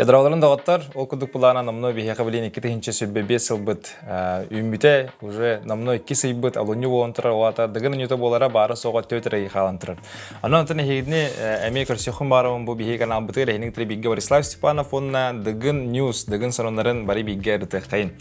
Кедравларын дағыттар, ол күдік бұлағына намной бейхеқа білейін 2-тігінші сүрбе 5 сыл бұд. Үмбіте уже намной 2 сый бұд, алуны болантырар, олата дығын үніті болара бары соға төтірі қалантырар. Анан антыны хейдіне әме көрсеқын барымын бұл бейхе канал бұтығыр, әйінің тілі бейге Борислав Степанов, онына дығын ньюс, дығын санонларын бары бейге әрітіқтайын.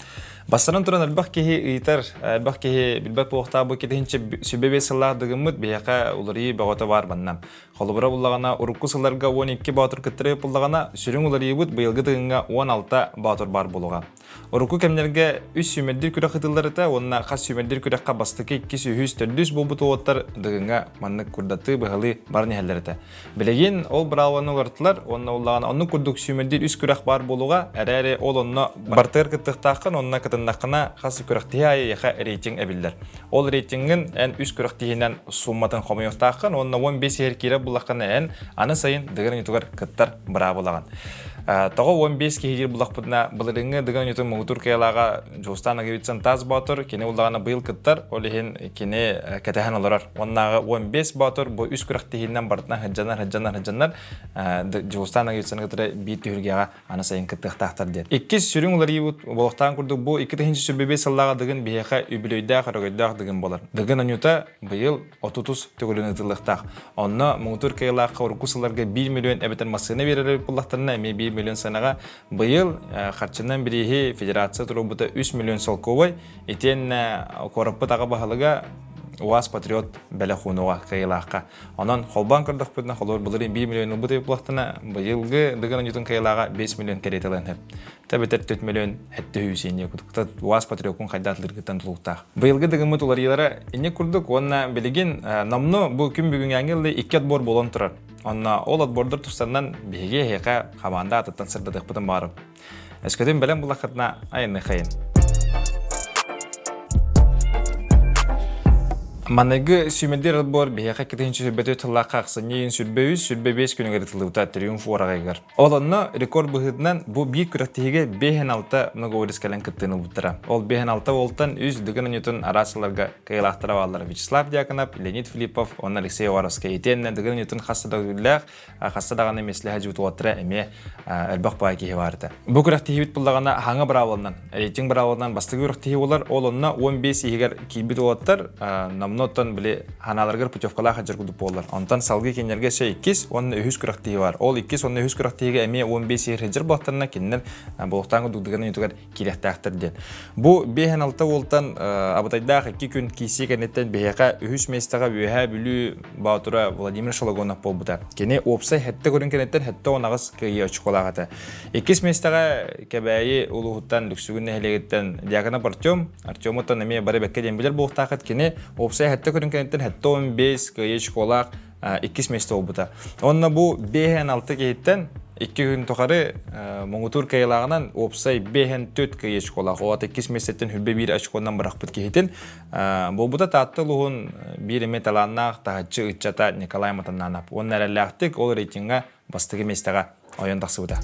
Бастарын тұрын әлбақ кеге ұйтар, әлбақ кеге білбәт болуқта бұл кетігінші сүбебе сыллақ дығымыд бейхеқа олары бағыта бар баннам. Қолыбыра бұллағана ұрыққы сылларға 12 батыр күттірі бұллағана сүрін олары ебіт бұйылғы дығынға 16 батыр бар болуға. Ұрыққы кәмнерге 3 сүймелдер күрек қытыларыта, онына қас сүймелдер күрекқа бастықы 2 сүйіз түрдіс бұл бұты оттар дығынға маннық күрдаты бұғылы барны әлдеріті. Білеген ол бірауаны олартылар, онына олағана оның күрдік сүймелдер 3 күрек бар болуға, әрі ол онына бартығыр күттіқтақын, онына кытындақына қасы күректіге айы еқа рейтинг әбілдер. Ол рейтингін ән 3 күректігінен сумматын қомайықтақын, онына 15 еркері бұлаққаны ән аны сайын дығын үтігір күттар бұра болаған. Тоғы 15 кейгер бұлақ бұдына бұлырыңы дығын үтің мұғытыр кеялаға жоғыстан ағыбетсен таз батыр, кені ұлдағына бұйыл күттар, олығын кені кәтәхін олырар. Оннағы 15 батыр бұл 3 күректігінен бартына хыджанар жоғыстан ағыбетсен күттірі бейт түйіргеға аны сайын күттіқтақтар дед. 2 сүрін олар ебіт болықтан күрдік бұл 2-тігінші сүрбебе сыллаға дығын бейеқа үбілейді қарағайдақ дығын болар. Дығын анюта бұйыл 30 түгілін ұтылықтақ. Онна мұғытыр кеялаға ұрқусыларға 1 миллион әбетен масыны беріліп бұлақтарына 1 миллион санаға бұйыл қарчынан бірейі федерация тұрыбыта 3 миллион солковай етен қораппы таға бағалыға УАЗ Патриот бәлі құнуға қайылаққа. Онан қолбан кірдік бұдына қолыр бұлырын 1 миллион ұбыты еплақтына бұйылғы дығын үтін қайылаға 5 миллион кәретілін әп. Тәбетер 4 миллион әтті үйсейіне күдікті УАЗ Патриоткын қайдатылырғыттан тұлықтақ. Бұйылғы дығын мұт олар елері ине күрдік, онына білеген намны бұл күн бүгін әңгелді 2 отбор болон тұрар. Онна ол отбордар тұстаннан бейге хеқа қаманда атыттан сырдадық бұтын барып. Әскөден бәлем бұлақытына айынны қайын. Манайгы сүймелдер отбор бейхеқа кетігінші сүрбеті тұллаққа ақсынейін сүрбе 5 күнігері тұлығыта триумф орағайғар. Оланна рекорд бұғытынан бұл бей күректіге 5-6 мұғы өрескелен күттіні бұттыра. Ол 5-6 олтан үз дығын үнетін арасыларға қайылақтыра балар Вячеслав Дьяконов, Леонид Филиппов, онна Алексей Оровский. Етеннен дығын үнетін қастадағаны месліға жүт оттыра әме әлбақ бай кейі барды. Бұл күректіге бит бұлдағана хаңы бірауылынан, рейтинг бірауылынан бастығы күректіге олар, ол онна 15 егер кейбіт оттар Ноттан біле ханаларғыр путевкалаға жүргүдіп болар. Онтан салғы кенерге сей 2, оның үйіз күрақтығы бар. Ол 2, оның үйіз күрақтығы әме 15 ергір бақтарына кеннер болықтаңы дүгдігінің үтігер келектәқтір ден. Бұл 5-6 олтан абытайдағы 2 күн кейсі кәнеттен бейеқа үйіз местаға өйә бүлі баутыра Владимир Шологонов бол бұта. Кене опсай хәтті көрін кәнеттен хәтті онағыз күйе ұчықолағаты. 2 местаға кәбәйі ұлығыттан люксүгін әлегеттен Дьяконов Артемоттан әме бары бәкке дембілер болықтақыт кене опсай хәтті көрін кәнеттен хәтті 15 күйе ұчықолақ 2 месті олбыта. Онна бұл 5-6 кейттен 2 күн тоқары мұңғытур кәйілағынан опсай 5-4 күйе ұчықолақ. Оғат 2 местеттен хүлбе 1 ұчықондан бұрақ бұт кейттен. Бұл бұта татты лұғын 1 металаннақ тағатшы ұтчата Николай Матаннанап. Оның әрәліқтік ол рейтинға бастығы местаға ойындақсы бұта.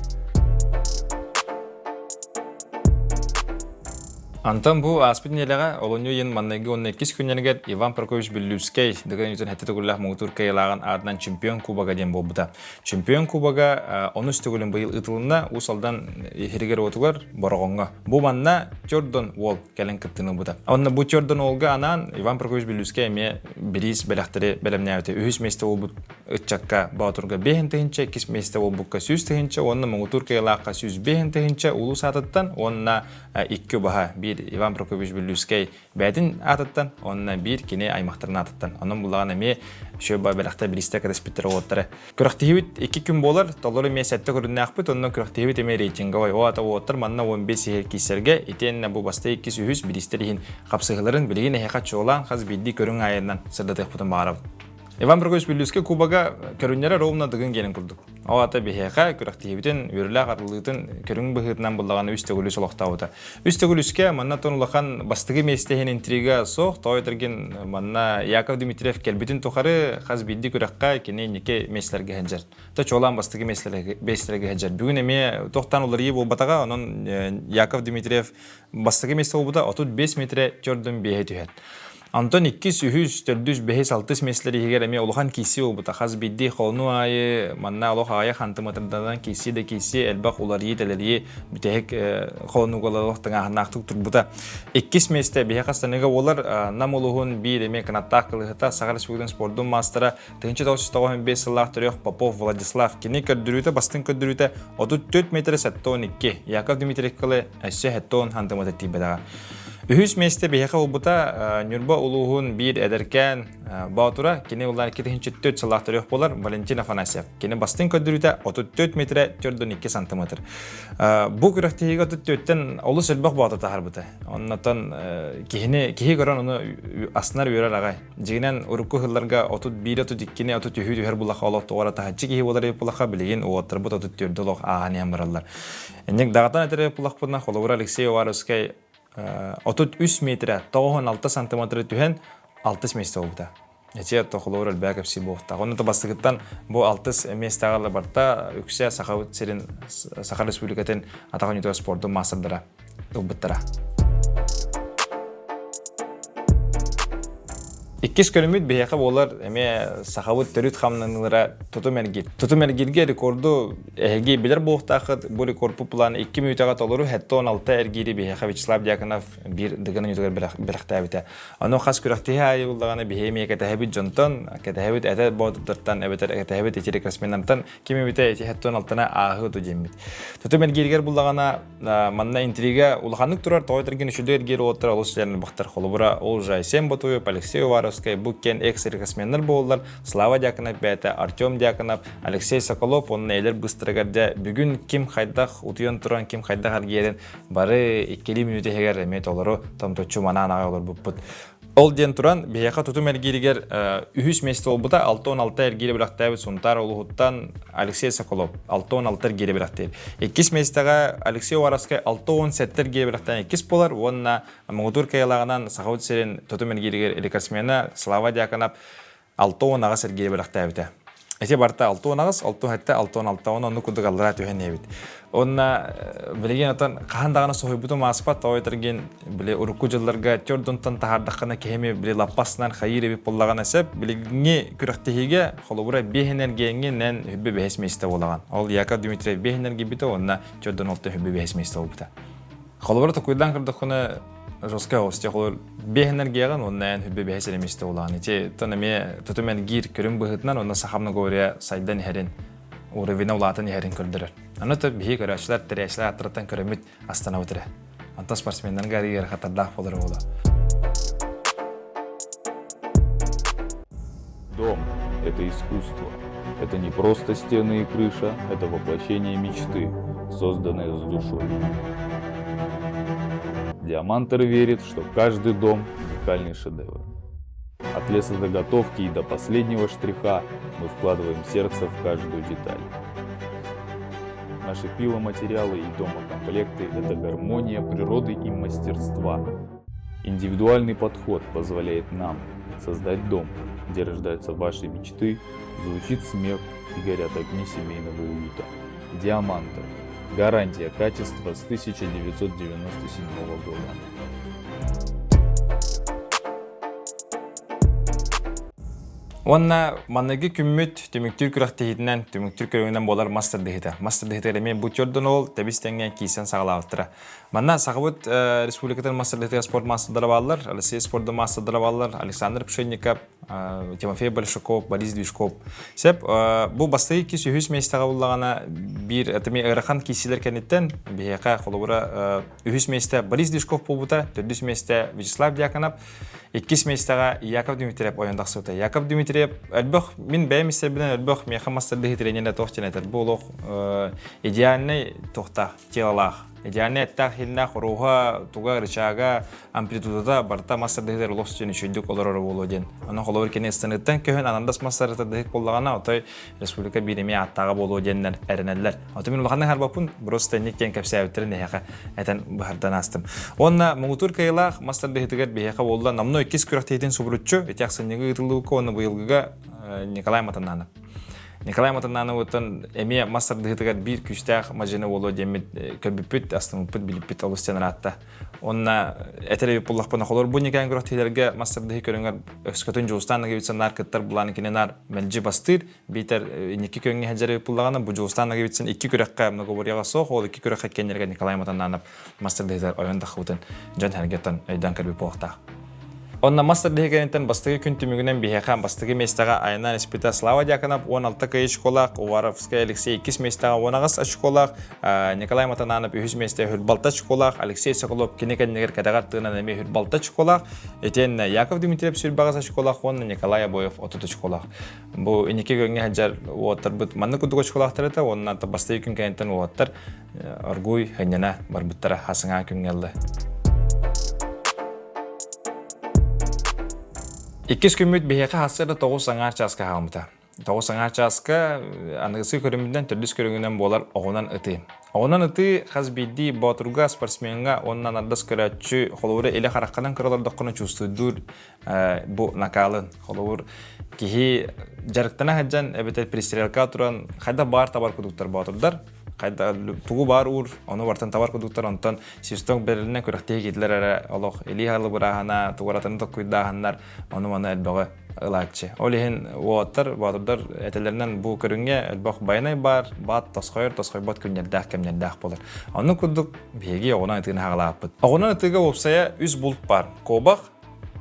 Антон бұл аспетін еліға олыны ең маннайғы 12 күннергет Иван Прокофьевич Беллюцкей дығын үтін әтті түгілләқ мұғытур кәйілаған адынан чемпион кубаға ден бол бұда. Чемпион кубаға 13 түгілін бұйыл ұтылында ұсалдан ехірігер отығыр борғонға. Бұл манна Jordan Wall кәлін күттіні бұда. Онына бұл Jordan Wallға анан Иван Прокофьевич Беллюцкей әме біріз бәліқтірі бәлімне өте. Үхіс месті ол бұд ұтчаққа баутырға 5 тігінші, 2 месті ол бұққа 100 тігінші, онына мұғытур кәйілаққа 105 тігінші, ұлы сатыттан, онына 2 баға Иван Прокофьевич Беллюцкей бәдін атыттан, онына 1 кене аймақтарын атыттан. Оның бұлаған әме шөба бәліқта білісті кәдеспеттері оттары. Күрақтығыбет 2 күн болар, толыры ме сәтті көрінне ақпыт, онына күрақтығыбет әме рейтингі ой. О ата оттар манна 15 егер кейсерге, етеніне бұл баста 2 сүйіз білістері қапсығыларын білген әйқат жоғылан қаз бейді көрін айынан сырдатық бұтын бағарабы. Иван Прокофьевич Беллюцкей кубаға көрінері ровна дығын келін күрдік. О ата бейхеқа күрақтығыбетін өрілі қарылығытын көрін бұғытынан бұлдағаны үстігілі солықтауыда. Үстігіліске манна тонылақан бастығы местеген интрига соқ, тауытырген манна Яков Дмитриев келбетін тұқары қаз бейді күраққа кене неке меслерге хәнжер. Та чолан бастығы меслерге хәнжер. Бүгін әме тоқтан олар ебі болбатаға, оның Яков Дмитриев бастығы меслер болбыда 35 метре көрдің бейхе түйет. Антон 2-3-4-5-6 меслери егер эме улахан киси олбута. Хаз бидди холну айы, манна олох ая хантыматырдан киси де киси элбак уларии телерии битехек холну голалох таңахнақтық турбута. 2 месте бехастаныга олар нам улухун бир эме канаттақ кылыхыта Саха Республикатын спордун мастера 1995 сыллах төрөк Попов Владислав кини көрдүрүтө бастын көрдүрүтө 34 метр 12. Яков Дмитриев кылы әссе хеттон хантымата тибедага. Үхүс месте бейхе олбута Нюрба улуғын бір әдіркен баутура, кені олар 2-4 сылақтыр өк болар Валентин Афанасьев. Кені бастың көдіруді 34 метр 4-2 сантиметр. Бұл күріқтегі 34-тен олы сөлбақ бауту тағар бұты. Оннатан кейі көрін оны асынар өрер ағай. Жегінен ұрыққы ғылларға 31-32-кені 33 бұлаққа олық тоғара тағатчы кейі олар еп бұлаққа білеген оғаттыр бұт 34 олық ағаны ямыралар. Әнек дағатан әтір еп бұлақ бұдына қолығыр Алексей Оваровскай 33 метр 96 сантиметр түхен 6 месте олбута. Эти тоқылыр әлбәк әпсі болғыта. Оны табастығыттан бұл 6 местағалы барта үксе Саха Республикатын атаған үйтіға спорты масырдыра ұлбыттыра. Иккис көрімет бейеқі болар әме Сахавыт түріт қамнанылыра тұтым әргерге рекорду әйге білер болықтақыд. Бұл рекорд планы 2 минутаға толыру әтті 16 әргері бейеқі Вячеслав Дьяконов бір дығының үтігер біріқті әбіті. Оны қас көріқтігі айы болдағаны бейемей кәтәхебет жонтан, кәтәхебет әтәт баудыдыртан, кәтәхебет етері красменнантан, кеме біті әті әтті 16-на ағы ұты жембет. Тұтым әргергер болдағана манна интрига улаханық тұрар тоғытырген үшілді әргері оттыр алысылерін бұқтар қолы ол жайсен Батуев, Алексей Оваровский, Букен экс-рекосменнер болдылар. Слава Дьяконов бәті, Артем Дьяконов, Алексей Соколов, оның әйлер бұстырығарда бүгін кем қайдақ ұтыйын тұран, кем қайдақ аргерін бары 2 минуты хегер әмет олары тамточу манан ағай олар бұппыд. Ол ден тұран, бейеқа тұтым әргерігер үхіс месті олбыда 6-16 әргері бірақтайбы Сунтар олығыттан Алексей Соколов 6-16 әргері бірақтайбы. 2 местіға Алексей Оваровский 6-17 әргері бірақтайбы 2 болар. Онына Мұғытур кайылағынан Сахавыт серен тұтым әргерігер рекордсмені Слава Дьяконов 6-10 әргері бірақтайбы. Эти барта 6-10, 6-16, оны күдік алыра түйен ебет. Онна білеген отан қағандағына соғайбуды маспат тауайтырген біле ұрыққы жылларға түрдінтан тағардаққана кеме біле лаппасынан қайыр ебет боллаған әсеп білегіне күріқтігеге қолыбыра бейхенергенге нән хүббе бәхес месті болаған. Ол Яков Дмитриев бейхенерге біті, онна түрдін олты хүббе бәхес месті болбыта. Қолыбыра тұқойдан кірдіққыны жосқа осте қолыр бейхенергеған, онна ән хүббе бәхес елеместі болаған. Эти тонаме тұтымен гир көрім бұғытынан, онна сақамны көрия сайдан әрін уровень улатын ярин көрдірер. Анаты бейі көрәшілер, тірәшілер аттыраттан көрімет астана өтірі. Анта спортсмендерін ғаригер қатардақ болыр олы. Дом – это искусство. Это не просто стены и крыша, это воплощение мечты, созданное с душой. Диамантер верит, что каждый дом – уникальный шедевр. От лесозаготовки и до последнего штриха мы вкладываем сердце в каждую деталь. Наши пиломатериалы и домокомплекты – это гармония природы и мастерства. Индивидуальный подход позволяет нам создать дом, где рождаются ваши мечты, звучит смех и горят огни семейного уюта. Диамантер. Гарантия качества с 1997 года. Онна манныгы күммүт төмүктүр күрәктеһиднән төмүктүр көрүңнән болар мастер дехита. Мастер дехита мен бу чордон ол тебистеңгән кисен сагалаптыра. Манна Сахавыт республикатын мастер дехита спорт мастерлары баллар, Россия спорт мастерлары баллар, Александр Пшенников, Тимофей Большаков, Борис Движков. Сеп бу бастыгы кис 100 местага буллагана бир этми ырахан кисилер кенеттен бияка холобура 100 месте Борис Движков болбута, 400 месте Вячеслав Дьяконов, 2 местага Яков Дмитриев ояндаксыта. Яков Дмитриев әлбөх мин бәймистер белән әлбөх меха мастер дехитрененә тохтенетер. Бу лох идеальный тохта телалах. Идеальный тахилна руха туга рычага амплитудада барта мастер дехитер лох чөне чөйдүк олар болоден. Аны холор кенестенеттен көһөн анандас мастер дехит боллагана отой республика биреме аттага болоденнәр әренәлләр. Аты мин улганны харбапун просто никкен капсәвтерне яка әтән баһардан астым. Онна Мұғытур кайылах мастер дехитер бияка болла намно 2 күрәктейтен субрутчу этяксынныгы ытылдык оны быелгыга Николай Матананов. Николай Матанановтан эме мастер дыгытыгар бир күстәк мажины боло демит көбүпүт астымыпыт билиппит алыстан ратта. Онна этере буллахпана холор бу никан грохтилерге мастер дыгы көрүңөр өскөтөн жустанга битсен наркыттар буланы киненар мелжи бастыр битер ники көнгө хаджары буллагана бу жустанга битсен 2 көрөккө много боряга сох ол 2 көрөккө кенерге Николай Матананов мастер дыгытар оюнда хутен жан харгеттан айдан кырбы поқта. Онна мастер дегенен бастыгы күн түмүгүнөн бихахан бастыгы местага айынан испита Слава Дьяконов 16 кай школак, Уваровская Алексей 2 местага 10 школак, Николай Матананов 3 месте хурбалта школак, Алексей Соколов кинекеннер кадагар тыгынан эме хурбалта школак, этен Яков Дмитриев сүрбагаса школак, он Николай Абоев 30 школак. Бу инеке гөнгө хаджар оттар бут манны кудук школактарыта, онна бастыгы күн кентен оттар аргуй ханена барбуттара хасыңа күнгелди. Иккис күмүт бихека хасырда 9 саңар часка хамыта. 9 саңар часка аныгысы көрүмүндөн төрдүс көрүнгөнөн болар огонан ыты. Огонан ыты хазбиди батурга спортсменга оннан ардас көрөчү холовура эле харакканан кыралардакканы чувствуйдур бу накалын. Холовур кихи жарыктана хаджан эбетер пристрелка туран хайда бар табар кудуктар батурдар. Кайда тугу бар ур, оны бартан табар кудуктар онтан систем берилине көрөктеги кидлер ара олох эли халы бурахана тугаратаны токуйдаханнар оны мана элбага ылачы. Олихин уаттар батырдар этелеринен бу көрүнгө элбак байнай бар, бат тосхойр бат күннердах кемнердах болор. Аны кудук беги огона этин хагалаппыт. Огона этиге опсая 3 булт бар. Кобах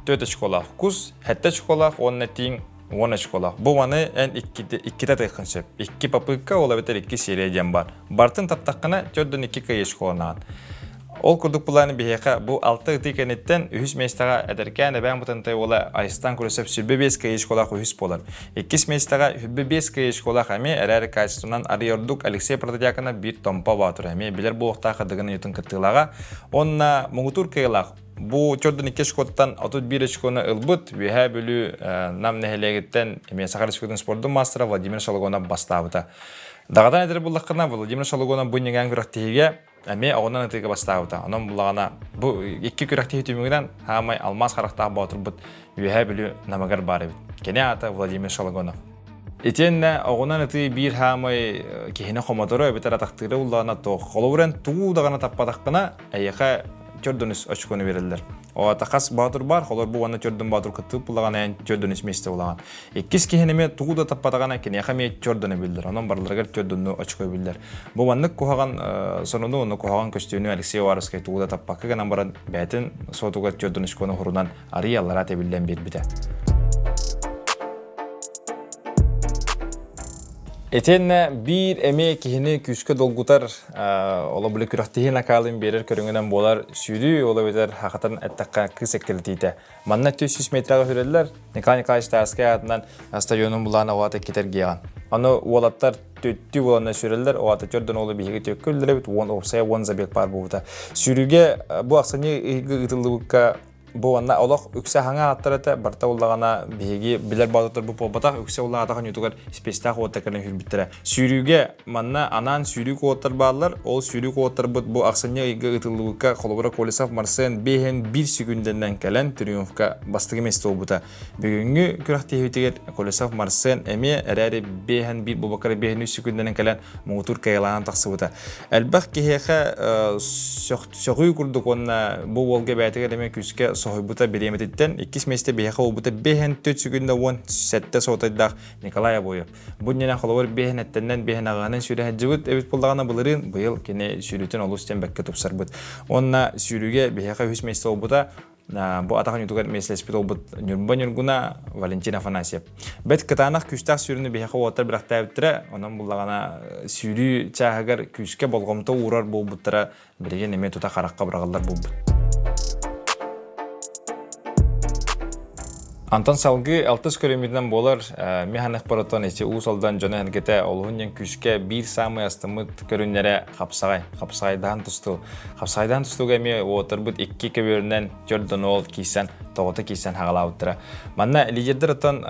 4 школа, куз 7 школа, онна тиң 10 школа. Бу маны эн 2 тайкынсып. 2 попытка ола бетер 2 серияден бар. Бартын таптаккана 4-2 кай школанан. Ол курдук буланы бихека бу 6 тикенеттен 3 местага эдеркен эбен бутынтай ола айстан көрөсөп сүрбе 5 кай школа хуйс болар. 2 местага хүббе 5 кай школа хами эрер качествунан арыйордук Алексей Протодьякона бир томпа батыр хами билер бу окта кадыгын ютун кыртылага. Онна мугутур кайлак бу 4-2 шкоттан 31 шкона ылбыт веха бөлү нам нехелегеттен эме Сахарскийдин спорттун мастера Владимир Шалогона бастабыта. Дагадан эдер буллаккана Владимир Шалогона бу неген көрөктеге эме огонан этиге бастабыта. Анан булагана бу 2 көрөктеги түмүгүнөн хамай алмаз характаа батырбыт веха бөлү намагар бар бит. Кене ата Владимир Шалогона. Этенне огонан эти бир хамай кехине хомоторо бетер атактыры булагана то холоврен туу дагана таппадаккана аяка чордунус очкону берилдер. О такас батыр бар, холор бу аны чордун батыр кытып булаган эн чордунус месте булаган. Эккис кехинеме тууда таппадагана кене хаме чордуну билдер. Анан барларга чордунну очко билдер. Бу ванны кухаган сонуну оны кухаган көстөнү Алексей Уваровский тууда таппаккан баран бетин сотуга чордунус кону хурунан ариялара тебилден бербите. Этенне бир эме кихини күскө долгутар ола бүлө күрөктехин акалын берер көрүнгөнөн болар сүйрүү ола бетер хакатан аттакка кыс эккелтийте. Манна 400 метрага хүрелер Николай Николаевич Тарский атынан стадионун булана оата кетер гыйган. Аны уолаттар төттү болана сүрелер оата жөрдөн олу биги төккөлдөр бит вон опсая вон забек бар бута. Сүйрүүгө бу аксаны ытылыбыкка бу анна олох үксө хаңа аттарата барта уллагана биги билер баатыр бу побатак үксө уллагатаган ютугар спестах оттаканы хүрбиттере. Сүйрүүгө манна анан сүйрүү кооттар баалар, ол сүйрүү кооттар бу аксаны ытылыбыкка Колобора Колесов Марсен бехен 1 секундден келен триумфка бастыгы месте болбута. Бүгүнгү күрөктегитигер Колесов Марсен эме эрери бехен 1 бубакар бехен 3 секундден келен мотор кайланан таксыбыта. Элбак кехека сөгүй курдук онна бу волга бәтегер эме күскө сохойбута береметтен 2 месте бехе болбута бехен 4 секундда 1 сетте сотайдак Николай Абоев. Буннена холовор бехен аттеннен бехен аганын сүрө жыбыт эбит болдагана булырын быйыл кене сүрүтөн олустен бекке топсарбыт. Онна сүрүгө бехе 3 месте болбута бу атаган ютугар меслеспит болбут Нюргуна Валентин Афанасьев. Бет катанак күстак сүрүнү бехе отыр биракта биттире, онун буллагана сүрү чагар күскө болгомто урар болбуттара бириге неме тута каракка баргалар болбут. Антон Салгы алтыс көрөмүдөн болар механик баратон эче усалдан жана хангете олунен күскө бир самый астымыт көрүннөрө капсагайдан тусту. Капсагайдан тустуга эми отурбут 2 көбөрүнөн жөрдөн ол кийсен тоғыты кейсен хағалауыттыра. Манна лидердер ұтын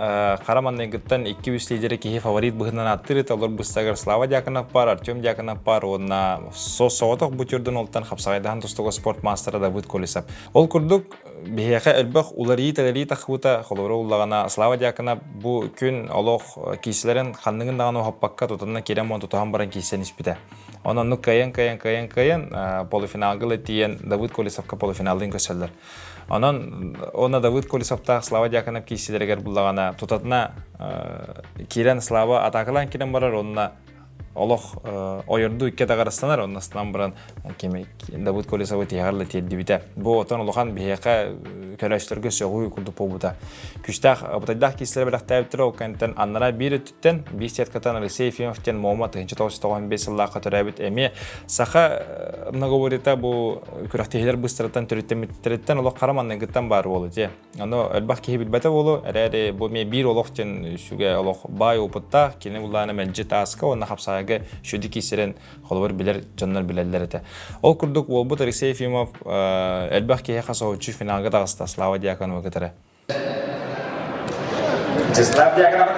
қараманнан күттен 200 лидері кейі фаворит бұғынан аттыр еті, олар бұстағыр Слава Дьяконов бар, Артем Дьяконов бар, онына соғытық бұтырдың олтан қапсағайдаған тұстығы спорт мастера да бұт колесап. Ол күрдік бейеқі әлбақ уларии тәлі тақуыта қолыры ұллағана Слава Дьяконов бұл күн олық кейсілерін қандыңын дағаны оғаппаққа тұтынна керем он тұтаған баран кейсен іспіті. Онын кайын полуфиналгылы тиен Давыд Колесовка полуфиналдың көсөлдер. Оны Давыд Колесовта Слава Дьяконов кейсілергер бұллағана тұтатына керен Слава атақылан керен барар, онына олық ойырды үкке тағарыстанар, онына сылан баран Давыд Колесовы тияғарлы тиелді біті. Бұл отын олыған бейеқа көләштерге сөғуі күрді побыта. Күштақ бұтайдақ кейсілер бірақта әбіттірі оққанттен аннара бір өттіттен, бір сеткатан Алексей Ефимовтен Мома 1995 жыллаққа түрі әбіт әме сақа многоворита бұл күрақтегілер бұстыраттан түреттен олық қараманнан күттен бар олы де. Оны әлбақ кейі білбәті олы, әрі бұл ме бір олықтен үсіге олық бай опытта, келіне бұллағына мәнжет асқа, оны қапсағығы шөді кейсерен қолыбыр білер, жонлар білерлер еті. Ол күрдік ол бұт Алексей Ефимов әлбақ кейі қасы өтші финалға дағыста Слава Дьяконова кетері. Слава Дьяконова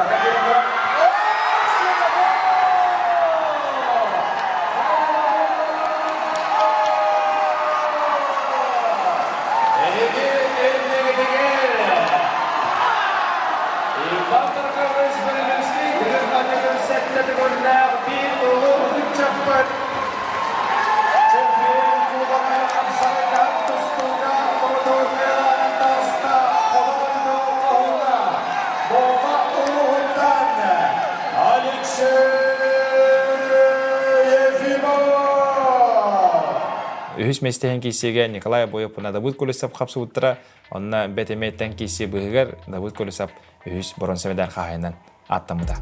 Үхіс местеген кейсеге Николай Бойопына Давыд Колесов қапсы бұттыра, онына бәтеметтен кейсе бұғығар Давыд Колесов үхіс бұрын сөмедар қағайынан аттамыда.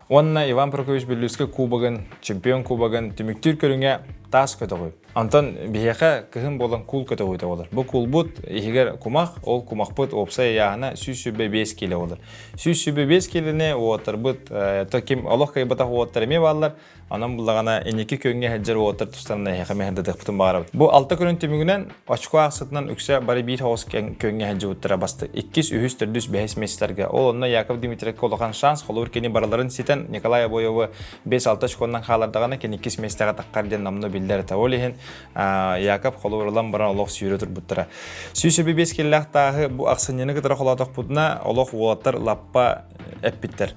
Онна Иван Прокофьевич Белюскі кубагын, чемпион кубагын түміктір көріңе тас көті қой. Антон бейеқа кіхін болан кул көті қойды олар. Бұл кул бұд, егер кумақ, ол кумақ бұд опса яғына сүйсүбе 5 келі олар. Сүйсүбе 5 келіне оғатыр бұд, кем олық қайбатақ оғаттар еме балар, анан бұлағана енекі көнге әджер оғаттар тұстанына еқі мәхірді дықпытын бағара бұд. Бұл 6 көрін түмігінен очко ақсытынан үксе бары бір хауыз көнге әджер өттіра басты. 2-3-4 бәйіс местерге. Ол онына Яков Дмитрик қолыған шанс, қолыр кені бараларын сетен Николай Бойовы 5-6 очкондан қалардағана кен 2 местеға таққарден намны білдері тәуілеген Яков қолырылан баран олық сүйірі тұр бұттыра. Сүйсөбе 5 келлақтағы бұл ақсынені кітара қолатық бұдына олық олаттар лаппа әппеттер.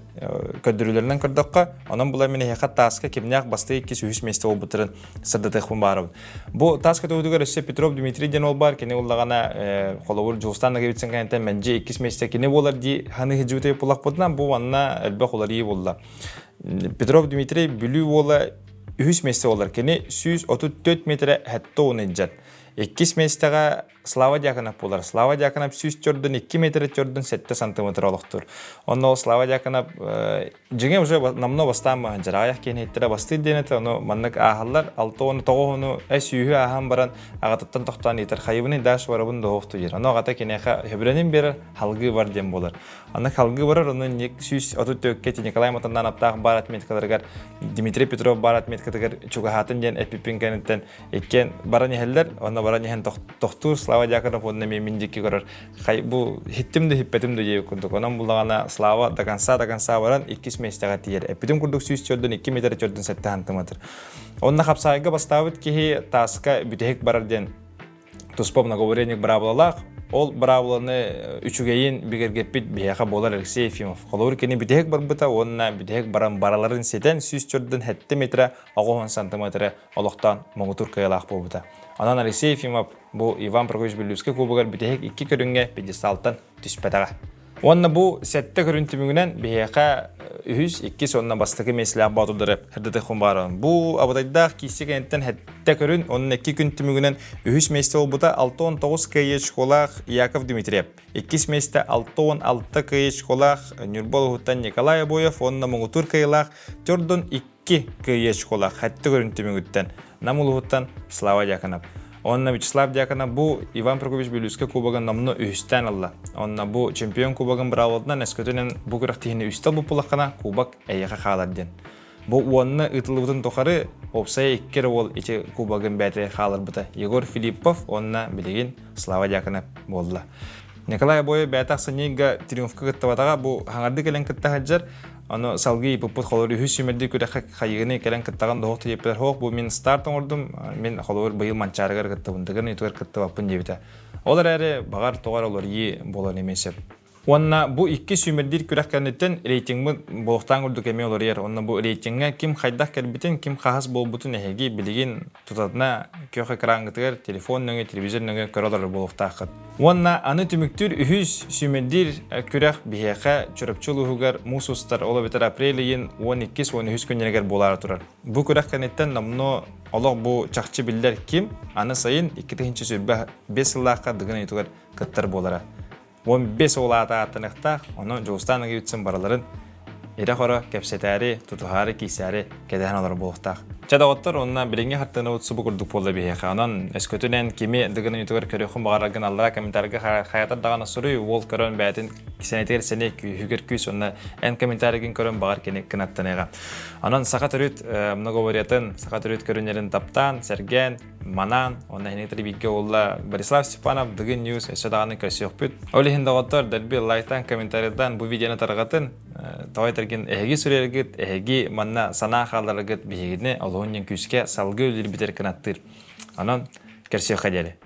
Көдірілерінен көрдіққа, онын бұла мені еқат тасқа кемнеғ басты 2-3 месте ол бұттырын сырдатықпын барып. Бұл тасқа төудігі Рүссе Петров Дмитрийден ол бар, кені олағана қолауыр Жұлстанға бетсін қайынтен мәнже 2 месте кені болар дей ханы хеджуете бұлақ бұдына, бұл анна әлбәқ олар ие болды. Петров Дмитрий бүлі ола 3 месте олар, кені 134 метрі әтті оны жат. 2 местеға Слава Дьяконов болар. Слава Дьяконов 2 метр түрдің 7 сантиметр олықтыр. Онна ол Слава Дьяконов жеңе уже намно бастан бағын жар. Аяқ кейін еттері басты денеті. Оны маннық ағалар 6-10-9-10 әс үйі ағам баран ағатыттан тоқтан етір. Қайыбының даш барабын да оқты жер. Оны ағата кенеға хөбіренен бері халғы бар дем болар. Оны халғы барар, оны 234 Николай Матандан аптағы бар атметкаларғар, Дмитрий Петров бар атметкаларғар чуғахатын ден әппіппен кәнеттен еккен баран ехелдер, оны баран ехен тоқтур Слава Дьяконов онына мен жеке көрір. Бұл хиттімді хиппетімді жей күрдік. Онан бұлағана Слава дағанса баран 2 местеға тиер. Әппетім күрдік 2 метр түрдің 7 сантиметр. Онына қапсағыға бастауыд кеге тасқа бүтек барар ден тұспап наговоренник бұрабылалақ. Ол бұрабыланы үшігейін бігергеппет бияға болар Алексей Ефимов. Қолауыр кені бүтек бар бұта, онына бүтек баран бараларын сетен 2 метр 10 сантиметр олықтан мұғытур қайылақ бұл бұта. Анан Алексей Ефимов бұл Иван Прокофьевич Белюскі кубығар бүтек 2 көрінге 56-тан түспетаға. Онна бұл сәтті көрінтімігінен бияға 2 сонна бастығы месілі батудыры хірдіті құн барын. Бұл абадайдақ кейсігі әнттен әтті көрін, оның 2 күн түмігінен 3 месті ол бұта 6-19 кәйеш қолақ Яков Дмитриев. 2 месті 6-16 кәйеш қолақ Нюрбол ұғыттан Николай Бойов, онына мұғытур кәйілақ, түрдің 2 кыйеш кола хатты көрүнтүмүгүттен намулуттан Слава Дьяконов. Онна Вячеслав Дьяконов бу Иван Прокопьевич Белюска кубогын намно үстен алла. Онна бу чемпион кубогын браводнан эскөтөнен бу күрәктехине үстел бу пулакана кубок эйеге халадден. Бу уонна ытылыбытын тохары опсай иккер ол ичи кубогын бәте халырбыта. Егор Филиппов онна билеген Слава Дьяконов болла. Николай Боя бәтақ сынега триумфка кыттабатаға бу хаңарды келен кытта хаджар. Аны салгы иппут холори хүс юмерди күрәк хайыгыны келен кыттаган доқты епер хоқ. Бу мен стартын ордым. Мен холор быйыл манчарыгар кыттабын. Дыгын итугар кыттабаппын дебіті. Олар әрі бағар тоғар олар ие болар емесеп. Онна бу 2 сүймердир күрәк кәнеттен рейтингмы болуқтан үрдік әме олар ер. Онна бу рейтингға ким хайдақ кәлбітін, ким қағыз болбутын әхеге білеген тұтатына көк экрангытығыр, телефон нөңе, телевизор нөңе көралар болуқтақыд. Онна аны түміктір 3 сүймердир күрәк бейеқа чөріпчіл ұғығар мұсустар олы бітір апрелейін 12-13 күнерегер болары тұрар. Бу күрәк кәнеттен намно олық бу чақчы білдер ким, аны сайын 2-ші сөйбі 5 жылаққа дығын етугар кыттар болара. 15 олата аттанықтақ, оны жоғыстанығы үтсін бараларын ере қора кәпсетәрі, тұтығары кейсәрі кәдән олар болықтақ. Чадағыттар онына біліңе қаттығына ұтсы бұқырдық болды бейеқа. Онын әскөтінен кеме дығының ütігір көріқын бағарағын аллара комментарығы қаятар дағаны сұры, ол көрін бәтін кісенетер сәне хүгір күйс, онына ән комментарығын көрін бағар кені кінаттаныға. Онын сақат үріт многоворетін, сақат үріт көрінерін таптан, сәрген, манан, онына хенектері бейге олла Борислав Степанов, дығын ньюс, әсі дағаны көрсі өкпіт. Олі хендағыттар дәрбі лайктан, комментарийдан бұл видеоны тарғатын, тауайтарген әхеге сүрергіт, әхеге манна сана қаларығыт бейгіне олуынен күске салғы өлір бітер кінаттыр. Анан көрсі өқадері.